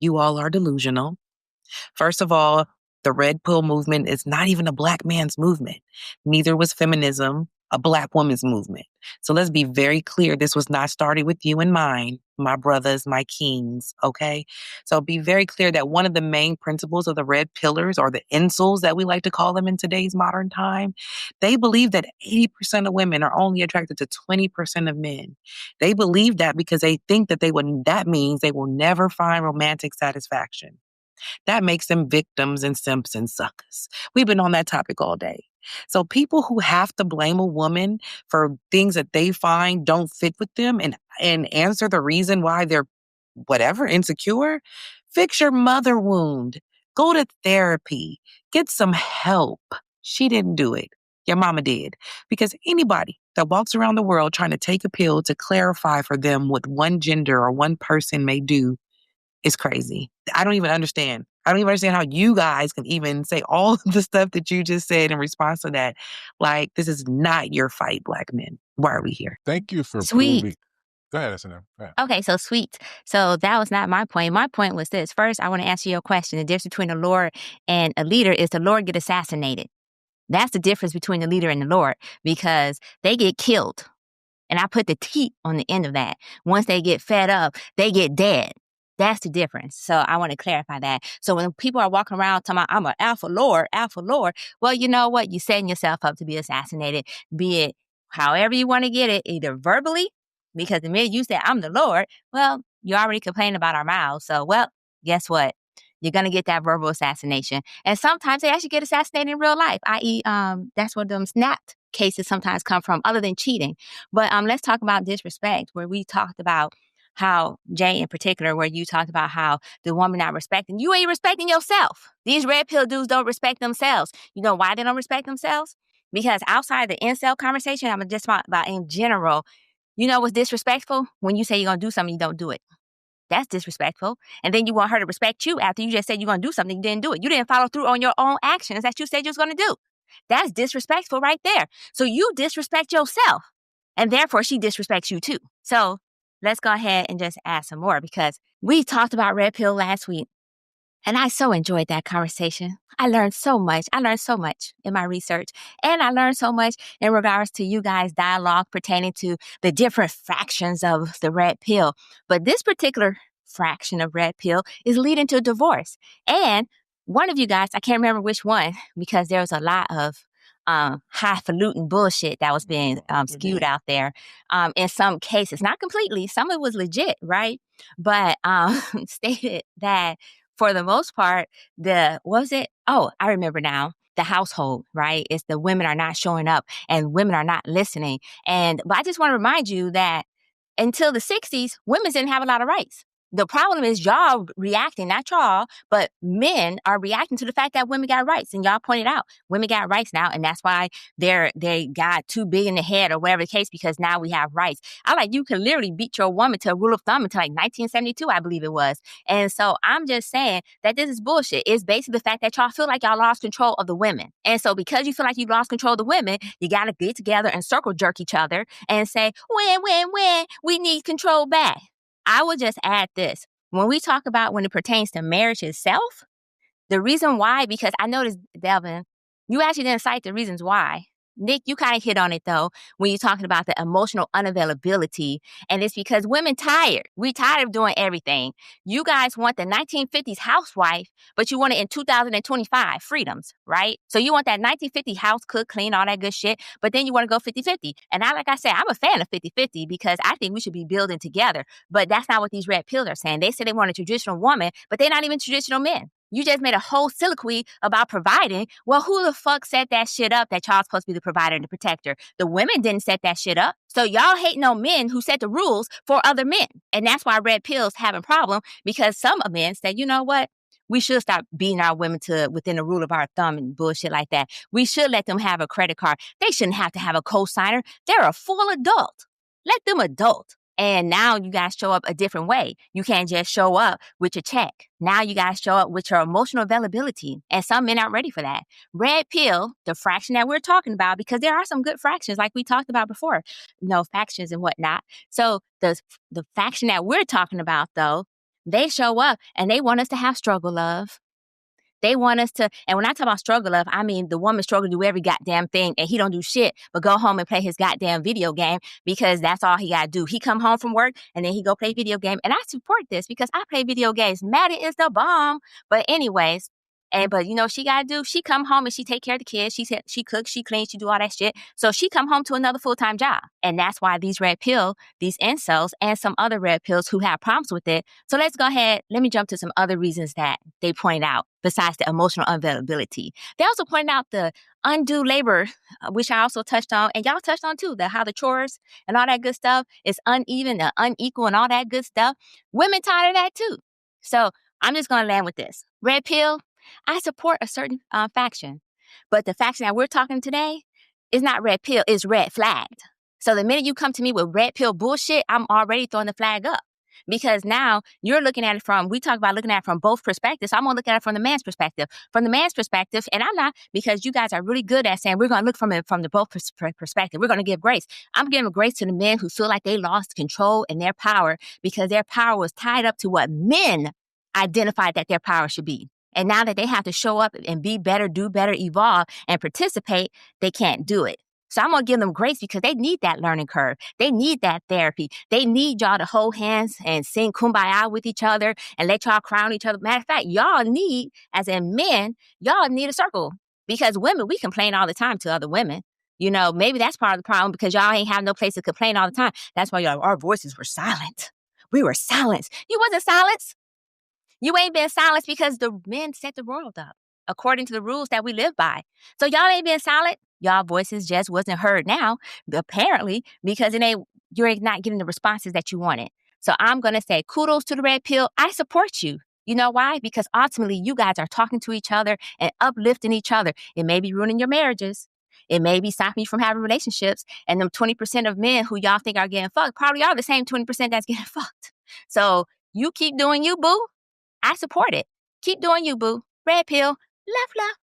You all are delusional. First of all, the red pill movement is not even a black man's movement. Neither was feminism a black woman's movement. So let's be very clear. This was not started with you in mind, my brothers, my kings, okay? So be very clear that one of the main principles of the red pillars, or the incels that we like to call them in today's modern time, they believe that 80% of women are only attracted to 20% of men. They believe that because they think that that means they will never find romantic satisfaction. That makes them victims and simps and suckers. We've been on that topic all day. So people who have to blame a woman for things that they find don't fit with them and answer the reason why they're whatever, insecure, fix your mother wound. Go to therapy. Get some help. She didn't do it. Your mama did. Because anybody that walks around the world trying to take a pill to clarify for them what one gender or one person may do is crazy. I don't even understand. I don't even understand how you guys can even say all of the stuff that you just said in response to that. Like, this is not your fight, black men. Why are we here? Thank you for Sweet. proving. Go ahead, SNM. Go ahead. Okay, so sweet. So that was not my point. My point was this. First, I want to answer your question. The difference between a Lord and a leader is the Lord get assassinated. That's the difference between the leader and the Lord, because they get killed. And I put the T on the end of that. Once they get fed up, they get dead. That's the difference. So I want to clarify that. So when people are walking around talking about, I'm an alpha lord, well, you know what? You're setting yourself up to be assassinated, be it however you want to get it, either verbally, because the minute you say, I'm the Lord, well, you're already complaining about our mouths. So, well, guess what? You're going to get that verbal assassination. And sometimes they actually get assassinated in real life, i.e., that's where them snapped cases sometimes come from, other than cheating. But let's talk about disrespect, where we talked about how, Jay in particular, where you talked about how the woman not respecting, you ain't respecting yourself. These red pill dudes don't respect themselves. You know why they don't respect themselves? Because outside the incel conversation, I'm just talking about in general, you know what's disrespectful? When you say you're going to do something, you don't do it. That's disrespectful. And then you want her to respect you after you just said you're going to do something, you didn't do it. You didn't follow through on your own actions that you said you was going to do. That's disrespectful right there. So you disrespect yourself, and therefore she disrespects you too. So let's go ahead and just add some more, because we talked about red pill last week, and I so enjoyed that conversation. I learned so much. I learned so much in my research, and I learned so much in regards to you guys' dialogue pertaining to the different fractions of the red pill. But this particular fraction of red pill is leading to divorce. And one of you guys, I can't remember which one, because there was a lot of highfalutin bullshit that was being skewed out there in some cases. Not completely. Some of it was legit, right? But stated that for the most part, what was it? Oh, I remember now. The household, right? It's the women are not showing up and women are not listening. But I just want to remind you that until the 60s, women didn't have a lot of rights. The problem is y'all reacting, not y'all, but men are reacting to the fact that women got rights. And y'all pointed out, women got rights now. And that's why they got too big in the head or whatever the case, because now we have rights. You could literally beat your woman to a rule of thumb until like 1972, I believe it was. And so I'm just saying that this is bullshit. It's basically the fact that y'all feel like y'all lost control of the women. And so because you feel like you lost control of the women, you got to get together and circle jerk each other and say, when, we need control back. I would just add this. When we talk about when it pertains to marriage itself, the reason why, because I noticed, Delvin, you actually didn't cite the reasons why. Nick, you kind of hit on it, though, when you're talking about the emotional unavailability. And it's because women tired. We tired of doing everything. You guys want the 1950s housewife, but you want it in 2025, freedoms, right? So you want that 1950 house, cook, clean, all that good shit, but then you want to go 50-50. And like I said, I'm a fan of 50-50 because I think we should be building together. But that's not what these red pills are saying. They say they want a traditional woman, but they're not even traditional men. You just made a whole soliloquy about providing. Well, who the fuck set that shit up that y'all supposed to be the provider and the protector? The women didn't set that shit up. So y'all hating on men who set the rules for other men. And that's why red pills have a problem, because some men say, you know what? We should stop beating our women to within the rule of our thumb and bullshit like that. We should let them have a credit card. They shouldn't have to have a co-signer. They're a full adult. Let them adult. And now you guys show up a different way. You can't just show up with your check. Now you guys show up with your emotional availability. And some men aren't ready for that. Red pill, the fraction that we're talking about, because there are some good fractions like we talked about before, factions and whatnot. So the faction that we're talking about, though, They show up and they want us to have struggle love. They want us to, and when I talk about struggle love, I mean the woman struggle to do every goddamn thing and he don't do shit but go home and play his goddamn video game because that's all he gotta do. He come home from work and then he go play video game. And I support this because I play video games. Madden is the bomb. But anyways, but you know what she gotta do? She come home and she take care of the kids. She cooks, she cleans, she do all that shit. So she come home to another full-time job. And that's why these incels, and some other red pills who have problems with it. So let's go ahead. Let me jump to some other reasons that they point out besides the emotional unavailability. They also point out the undue labor, which I also touched on, and y'all touched on too, how the chores and all that good stuff is uneven and unequal and all that good stuff. Women tired of that too. So I'm just going to land with this. Red pill, I support a certain faction, but the faction that we're talking today is not red pill, it's red flagged. So the minute you come to me with red pill bullshit, I'm already throwing the flag up. Because now you're looking at it we talk about looking at it from both perspectives. So I'm going to look at it from the man's perspective. From the man's perspective, and I'm not, because you guys are really good at saying we're going to look from the both perspective. We're going to give grace. I'm giving grace to the men who feel like they lost control and their power because their power was tied up to what men identified that their power should be. And now that they have to show up and be better, do better, evolve, and participate, they can't do it. So I'm going to give them grace because they need that learning curve. They need that therapy. They need y'all to hold hands and sing Kumbaya with each other and let y'all crown each other. Matter of fact, y'all need, as in men, y'all need a circle. Because women, we complain all the time to other women. You know, maybe that's part of the problem because y'all ain't have no place to complain all the time. That's why our voices were silent. We were silenced. You wasn't silenced. You ain't been silenced because the men set the world up according to the rules that we live by. So y'all ain't been silent. Y'all voices just wasn't heard now, apparently, because you're not getting the responses that you wanted. So I'm going to say kudos to the red pill. I support you. You know why? Because ultimately you guys are talking to each other and uplifting each other. It may be ruining your marriages. It may be stopping you from having relationships. And them 20% of men who y'all think are getting fucked probably are the same 20% that's getting fucked. So you keep doing you, boo. I support it. Keep doing you, boo. Red pill. Love, love.